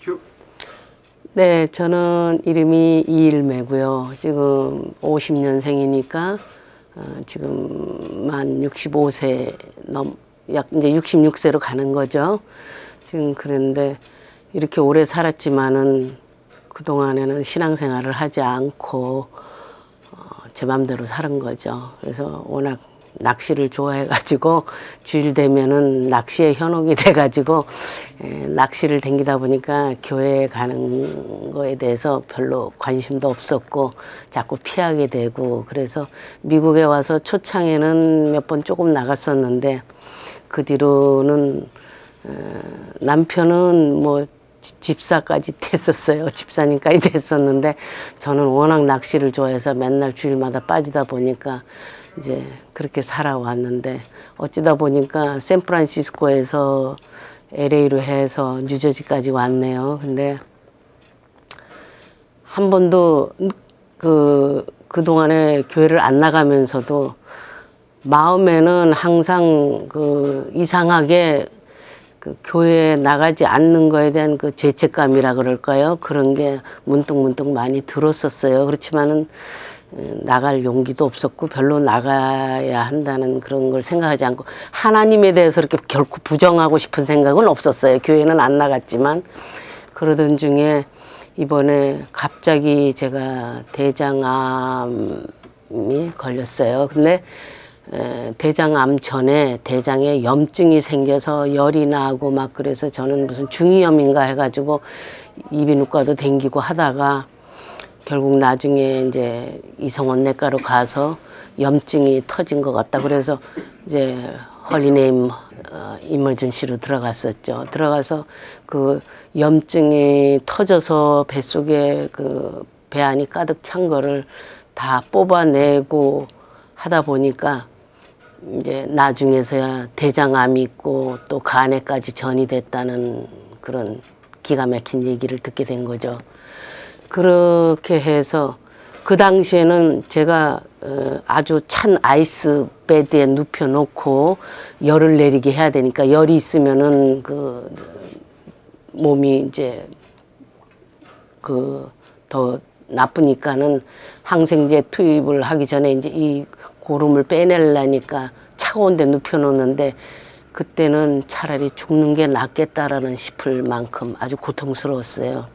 큐. 네, 저는 이름이 이일매고요. 지금 50년생이니까 지금 만 65세 약 이제 66세로 가는 거죠. 지금 그런데 이렇게 오래 살았지만은 그동안에는 신앙생활을 하지 않고 제 맘대로 사는 거죠. 그래서 워낙 낚시를 좋아해가지고 주일 되면은 낚시에 현혹이 돼가지고 낚시를 댕기다 보니까 교회에 가는 거에 대해서 별로 관심도 없었고 자꾸 피하게 되고, 그래서 미국에 와서 초창에는 몇 번 조금 나갔었는데 그 뒤로는 남편은 뭐 집사까지 됐었어요. 집사님까지 됐었는데 저는 워낙 낚시를 좋아해서 맨날 주일마다 빠지다 보니까 이제 그렇게 살아왔는데, 어찌다 보니까 샌프란시스코에서 LA로 해서 뉴저지까지 왔네요. 근데 한 번도 그동안에 교회를 안 나가면서도 마음에는 항상 이상하게 교회에 나가지 않는 거에 대한 죄책감이라 그럴까요? 그런 게 문득문득 많이 들었었어요. 그렇지만은 나갈 용기도 없었고 별로 나가야 한다는 그런 걸 생각하지 않고, 하나님에 대해서 이렇게 결코 부정하고 싶은 생각은 없었어요. 교회는 안 나갔지만. 그러던 중에 이번에 갑자기 제가 대장암이 걸렸어요. 근데 대장암 전에 대장에 염증이 생겨서 열이 나고 막, 그래서 저는 무슨 중이염인가 해가지고 이비인후과도 댕기고 하다가 결국 나중에 이제 이성원 내과로 가서 염증이 터진 것 같다. 그래서 이제 헐리네임 이머전시로 들어갔었죠. 들어가서 그 염증이 터져서 뱃속에 그 배 안이 가득 찬 거를 다 뽑아내고 하다 보니까 이제 나중에서야 대장암이 있고 또 간에까지 전이 됐다는 그런 기가 막힌 얘기를 듣게 된 거죠. 그렇게 해서 그 당시에는 제가 아주 찬 아이스 베드에 눕혀놓고 열을 내리게 해야 되니까, 열이 있으면은 몸이 이제 더 나쁘니까는 항생제 투입을 하기 전에 이제 이 고름을 빼내려니까 차가운 데 눕혀놓는데, 그때는 차라리 죽는 게 낫겠다라는 싶을 만큼 아주 고통스러웠어요.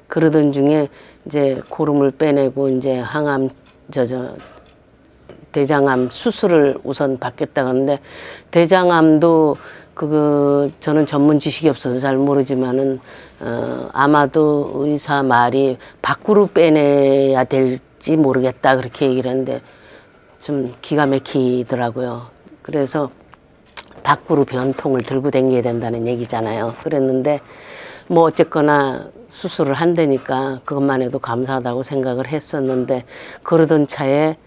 그러던 중에 이제 고름을 빼내고 이제 대장암 수술을 우선 받겠다 하는데, 대장암도 저는 전문 지식이 없어서 잘 모르지만은 아마도 의사 말이 밖으로 빼내야 될지 모르겠다 그렇게 얘기를 했는데 좀 기가 막히더라고요. 그래서 밖으로 변통을 들고 다녀야 된다는 얘기잖아요. 그랬는데 뭐 어쨌거나 수술을 한다니까 그것만 해도 감사하다고 생각을 했었는데, 그러던 차에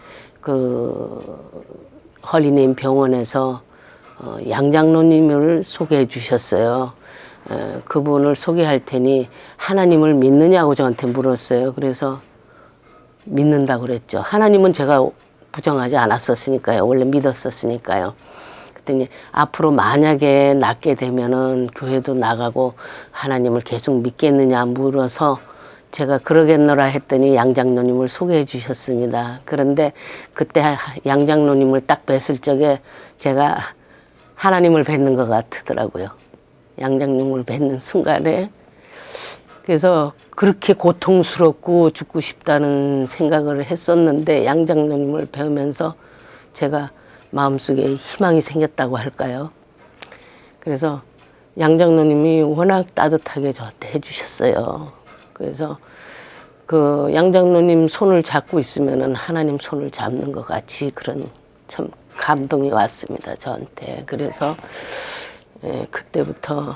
헐리네임 병원에서 양장로님을 소개해 주셨어요. 그분을 소개할 테니 하나님을 믿느냐고 저한테 물었어요. 그래서 믿는다고 그랬죠. 하나님은 제가 부정하지 않았었으니까요. 원래 믿었었으니까요. 그랬더니 앞으로 만약에 낫게 되면은 교회도 나가고 하나님을 계속 믿겠느냐 물어서 제가 그러겠노라 했더니 양장로님을 소개해 주셨습니다. 그런데 그때 양장로님을 딱 뵀을 적에 제가 하나님을 뵙는 것 같더라고요. 양장로님을 뵙는 순간에. 그래서 그렇게 고통스럽고 죽고 싶다는 생각을 했었는데 양장로님을 뵈면서 제가 마음속에 희망이 생겼다고 할까요? 그래서 양장로님이 워낙 따뜻하게 저한테 해주셨어요. 그래서 그 양장로님 손을 잡고 있으면은 하나님 손을 잡는 것 같이 그런 참 감동이 왔습니다, 저한테. 그래서 그때부터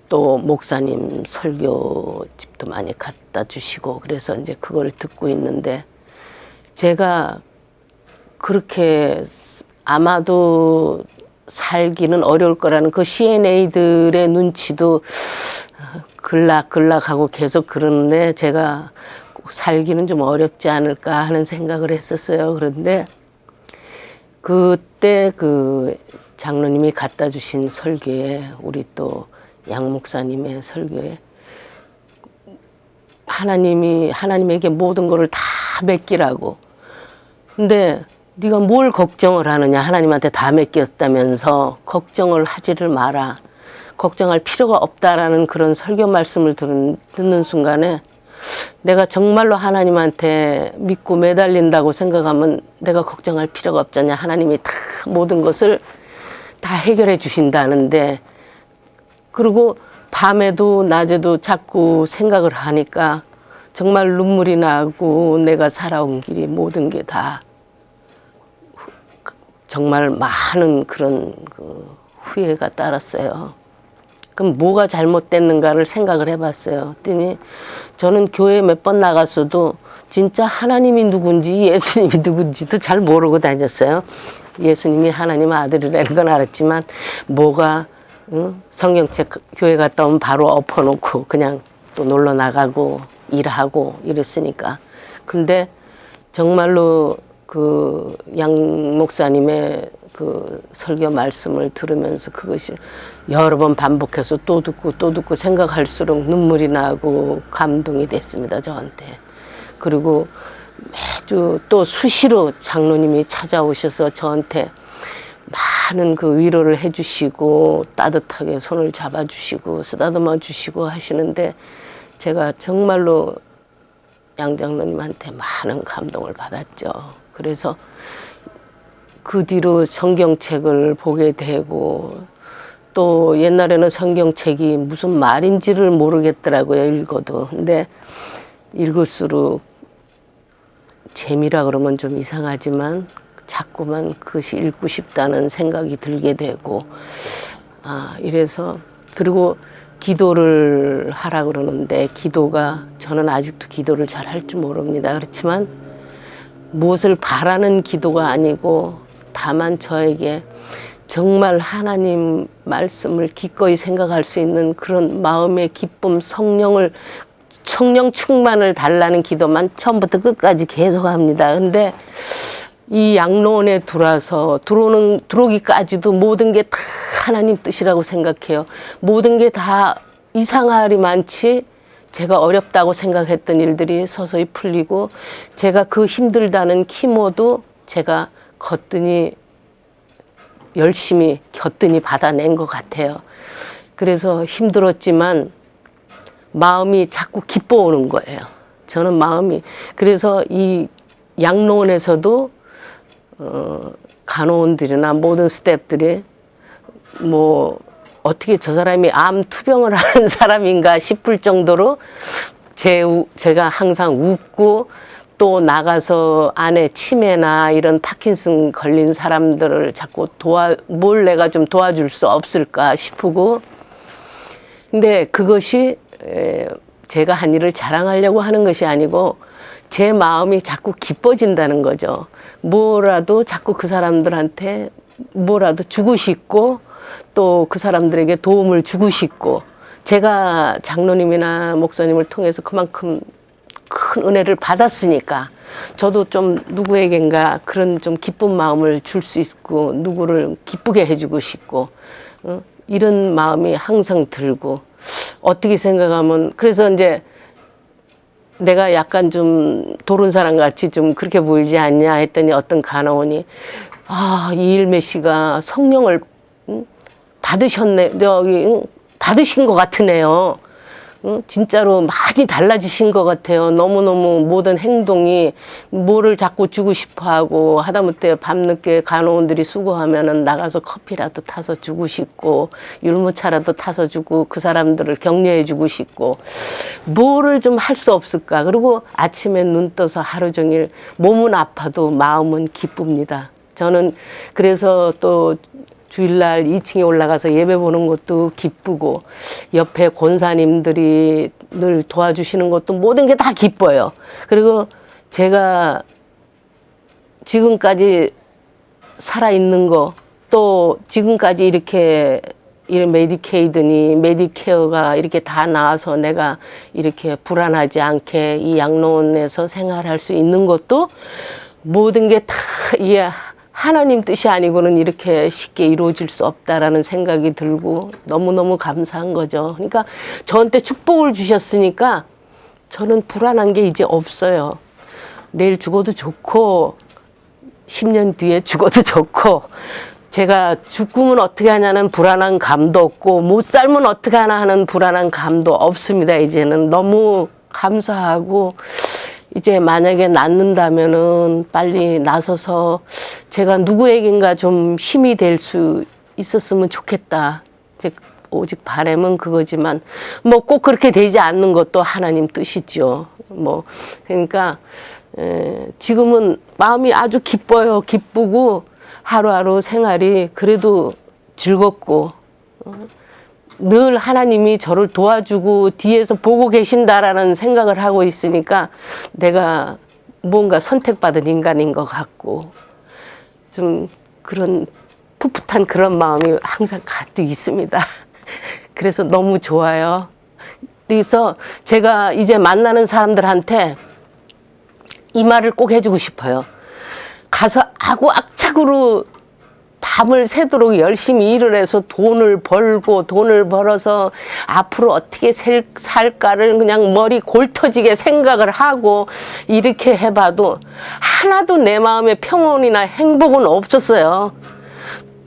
또 목사님 설교집도 많이 갖다 주시고, 그래서 이제 그걸 듣고 있는데, 제가 그렇게 아마도 살기는 어려울 거라는 그 CNA들의 눈치도 글락글락하고 계속 그러는데 제가 살기는 좀 어렵지 않을까 하는 생각을 했었어요. 그런데 그때 그 장로님이 갖다 주신 설교에 우리 또 양 목사님의 설교에 하나님에게 모든 것을 다 맡기라고. 근데 네가 뭘 걱정을 하느냐, 하나님한테 다 맡겼다면서 걱정을 하지를 마라, 걱정할 필요가 없다라는 그런 설교 말씀을 듣는 순간에 내가 정말로 하나님한테 믿고 매달린다고 생각하면 내가 걱정할 필요가 없잖냐, 하나님이 다 모든 것을 다 해결해 주신다는데. 그리고 밤에도 낮에도 자꾸 생각을 하니까 정말 눈물이 나고, 내가 살아온 길이 모든 게 다 정말 많은 그런 그 후회가 따랐어요. 그럼 뭐가 잘못됐는가를 생각을 해봤어요. 그랬더니 저는 교회 몇 번 나갔어도 진짜 하나님이 누군지 예수님이 누군지도 잘 모르고 다녔어요. 예수님이 하나님 아들이라는 건 알았지만 뭐가 성경책 교회 갔다 오면 바로 엎어놓고 그냥 또 놀러 나가고 일하고 이랬으니까. 근데 정말로 그 양 목사님의 그 설교 말씀을 들으면서 그것이 여러 번 반복해서 또 듣고 생각할수록 눈물이 나고 감동이 됐습니다, 저한테. 그리고 매주 또 수시로 장로님이 찾아오셔서 저한테 많은 그 위로를 해주시고 따뜻하게 손을 잡아주시고 쓰다듬어 주시고 하시는데, 제가 정말로 양 장로님한테 많은 감동을 받았죠. 그래서 그 뒤로 성경책을 보게 되고, 또 옛날에는 성경책이 무슨 말인지를 모르겠더라고요, 읽어도. 근데 읽을수록 재미라 그러면 좀 이상하지만 자꾸만 그것이 읽고 싶다는 생각이 들게 되고, 이래서. 그리고 기도를 하라 그러는데, 기도가 저는 아직도 기도를 잘 할 줄 모릅니다. 그렇지만 무엇을 바라는 기도가 아니고 다만 저에게 정말 하나님 말씀을 기꺼이 생각할 수 있는 그런 마음의 기쁨, 성령 충만을 달라는 기도만 처음부터 끝까지 계속 합니다. 근데 이 양로원에 들어오기까지도 모든 게 다 하나님 뜻이라고 생각해요. 모든 게 다 이상하리 많지 제가 어렵다고 생각했던 일들이 서서히 풀리고, 제가 그 힘들다는 키모도 제가 열심히 곁들이 받아낸 것 같아요. 그래서 힘들었지만 마음이 자꾸 기뻐오는 거예요. 저는 마음이. 그래서 이 양로원에서도 간호원들이나 모든 스태프들이 뭐 어떻게 저 사람이 암 투병을 하는 사람인가 싶을 정도로 제가 항상 웃고, 또 나가서 안에 치매나 이런 파킨슨 걸린 사람들을 자꾸 뭘 내가 좀 도와줄 수 없을까 싶고. 근데 그것이 제가 한 일을 자랑하려고 하는 것이 아니고 제 마음이 자꾸 기뻐진다는 거죠. 뭐라도 자꾸 그 사람들한테 뭐라도 주고 싶고, 또 그 사람들에게 도움을 주고 싶고, 제가 장로님이나 목사님을 통해서 그만큼 큰 은혜를 받았으니까 저도 좀 누구에겐가 그런 좀 기쁜 마음을 줄 수 있고, 누구를 기쁘게 해주고 싶고, 이런 마음이 항상 들고. 어떻게 생각하면, 그래서 이제 내가 약간 좀 도른 사람 같이 좀 그렇게 보이지 않냐 했더니 어떤 간호원이 이일매 씨가 성령을 받으신 것 같으네요. 진짜로 많이 달라지신 것 같아요. 너무너무 모든 행동이 뭐를 자꾸 주고 싶어 하고, 하다못해 밤늦게 간호원들이 수고하면은 나가서 커피라도 타서 주고 싶고, 율무차라도 타서 주고, 그 사람들을 격려해 주고 싶고, 뭐를 좀 할 수 없을까. 그리고 아침에 눈 떠서 하루 종일 몸은 아파도 마음은 기쁩니다. 저는 그래서 또 주일날 2층에 올라가서 예배 보는 것도 기쁘고, 옆에 권사님들이 늘 도와주시는 것도 모든 게 다 기뻐요. 그리고 제가 지금까지 살아있는 거, 또 지금까지 이런 메디케어가 이렇게 다 나와서 내가 이렇게 불안하지 않게 이 양로원에서 생활할 수 있는 것도 모든 게 다 하나님 뜻이 아니고는 이렇게 쉽게 이루어질 수 없다라는 생각이 들고 너무너무 감사한 거죠. 그러니까 저한테 축복을 주셨으니까 저는 불안한 게 이제 없어요. 내일 죽어도 좋고 10년 뒤에 죽어도 좋고 제가 죽으면 어떻게 하냐는 불안한 감도 없고 못 살면 어떻게 하나 하는 불안한 감도 없습니다. 이제는 너무 감사하고 이제 만약에 낫는다면은 빨리 나서서 제가 누구에겐가 좀 힘이 될 수 있었으면 좋겠다. 이제 오직 바람은 그거지만 뭐 꼭 그렇게 되지 않는 것도 하나님 뜻이죠. 뭐 그러니까 지금은 마음이 아주 기뻐요. 기쁘고 하루하루 생활이 그래도 즐겁고 늘 하나님이 저를 도와주고 뒤에서 보고 계신다라는 생각을 하고 있으니까 내가 뭔가 선택받은 인간인 것 같고 좀 그런 풋풋한 그런 마음이 항상 가득 있습니다. 그래서 너무 좋아요. 그래서 제가 이제 만나는 사람들한테 이 말을 꼭 해주고 싶어요. 가서 아고 악착으로 밤을 새도록 열심히 일을 해서 돈을 벌고 돈을 벌어서 앞으로 어떻게 살까를 그냥 머리 골 터지게 생각을 하고 이렇게 해봐도 하나도 내 마음에 평온이나 행복은 없었어요.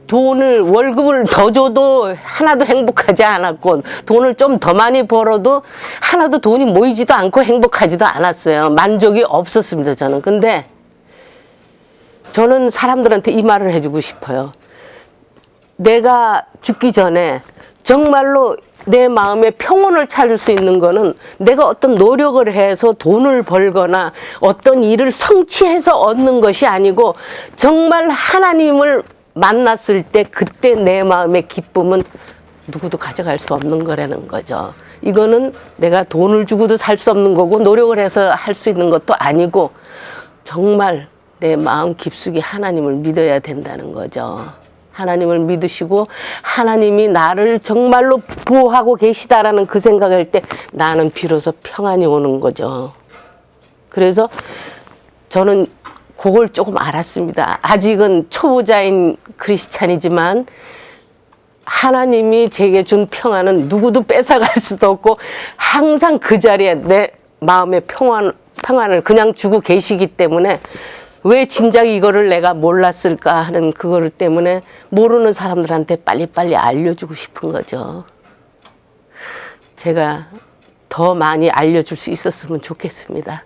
돈을 월급을 더 줘도 하나도 행복하지 않았고 돈을 좀 더 많이 벌어도 하나도 돈이 모이지도 않고 행복하지도 않았어요. 만족이 없었습니다, 저는. 근데 저는 사람들한테 이 말을 해주고 싶어요. 내가 죽기 전에 정말로 내 마음에 평온을 찾을 수 있는 거는 내가 어떤 노력을 해서 돈을 벌거나 어떤 일을 성취해서 얻는 것이 아니고 정말 하나님을 만났을 때 그때 내 마음의 기쁨은 누구도 가져갈 수 없는 거라는 거죠. 이거는 내가 돈을 주고도 살 수 없는 거고 노력을 해서 할 수 있는 것도 아니고 정말 내 마음 깊숙이 하나님을 믿어야 된다는 거죠. 하나님을 믿으시고 하나님이 나를 정말로 보호하고 계시다라는 그 생각할 때 나는 비로소 평안이 오는 거죠. 그래서 저는 그걸 조금 알았습니다. 아직은 초보자인 크리스찬이지만 하나님이 제게 준 평안은 누구도 뺏어갈 수도 없고 항상 그 자리에 내 마음의 평안을 그냥 주고 계시기 때문에 왜 진작 이거를 내가 몰랐을까 하는 그거를 때문에 모르는 사람들한테 빨리빨리 알려주고 싶은 거죠. 제가 더 많이 알려줄 수 있었으면 좋겠습니다.